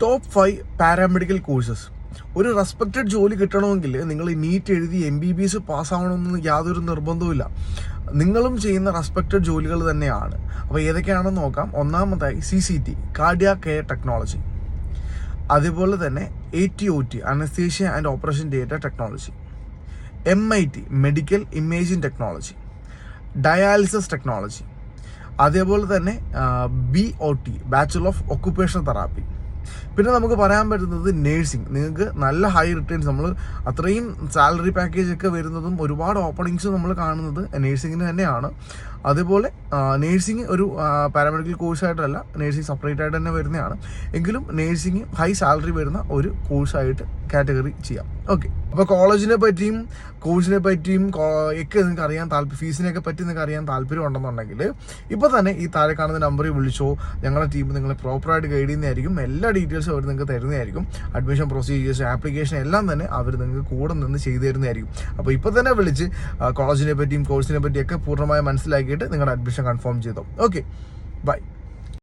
Top 5 paramedical courses. ഒരു respected ജോലി കിട്ടണമെങ്കിൽ നിങ്ങൾ നീറ്റ് എഴുതി MBBS പാസ്സാവണമെന്ന് യാതൊരു നിർബന്ധവുമില്ല. നിങ്ങളും ചെയ്യുന്ന റെസ്പെക്റ്റഡ് ജോലികൾ തന്നെയാണ്. അപ്പോൾ ഏതൊക്കെയാണെന്ന് നോക്കാം. ഒന്നാമതായി CCT, കാർഡിയാക് കെയർ ടെക്നോളജി. അതുപോലെ തന്നെ ATOT, anaesthesia and operation theatre technology. MIT, medical imaging technology. Dialysis technology. അതേപോലെ തന്നെ BOT, bachelor of occupational therapy. പിന്നെ നമുക്ക് പറയാൻ പറ്റുന്നത് നേഴ്സിംഗ്. നിങ്ങൾക്ക് നല്ല ഹൈ റിട്ടേൺസ്, നമ്മൾ അത്രയും സാലറി പാക്കേജ് ഒക്കെ വരുന്നതും ഒരുപാട് ഓപ്പണിങ്സ് നമ്മൾ കാണുന്നത് നേഴ്സിങ്ങിന് തന്നെയാണ്. അതുപോലെ നേഴ്സിംഗ് ഒരു പാരാമെഡിക്കൽ കോഴ്സായിട്ടല്ല, നേഴ്സിംഗ് സെപ്പറേറ്റ് ആയിട്ട് തന്നെ വരുന്നതാണ്. എങ്കിലും നേഴ്സിംഗ് ഹൈ സാലറി വരുന്ന ഒരു കോഴ്സായിട്ട് കാറ്റഗറി ചെയ്യാം. ഓക്കെ, അപ്പോൾ കോളേജിനെ പറ്റിയും കോഴ്സിനെ പറ്റിയും ഒക്കെ നിങ്ങൾക്ക് അറിയാൻ ഫീസിനെയൊക്കെ പറ്റി നിങ്ങൾക്ക് അറിയാൻ താല്പര്യം ഉണ്ടെന്നുണ്ടെങ്കിൽ ഇപ്പോൾ തന്നെ ഈ താഴെ കാണുന്ന നമ്പറിൽ വിളിച്ചോ. ഞങ്ങളുടെ ടീം നിങ്ങളെ പ്രോപ്പറായിട്ട് ഗൈഡ് ചെയ്യുന്നതായിരിക്കും. എല്ലാ ഡീറ്റെയിൽസും അവർ നിങ്ങൾക്ക് തരുന്നതായിരിക്കും. അഡ്മിഷൻ പ്രൊസീജിയേഴ്സ്, ആപ്ലിക്കേഷൻ എല്ലാം തന്നെ അവർ നിങ്ങൾക്ക് കൂടെ നിന്ന് ചെയ്തു തരുന്നതായിരിക്കും. അപ്പോൾ ഇപ്പോൾ തന്നെ വിളിച്ച് കോളേജിനെ പറ്റിയും കോഴ്സിനെ പറ്റിയൊക്കെ പൂർണ്ണമായി മനസ്സിലാക്കിയിട്ട് നിങ്ങളുടെ അഡ്മിഷൻ കൺഫേം ചെയ്തോ. Okay, by.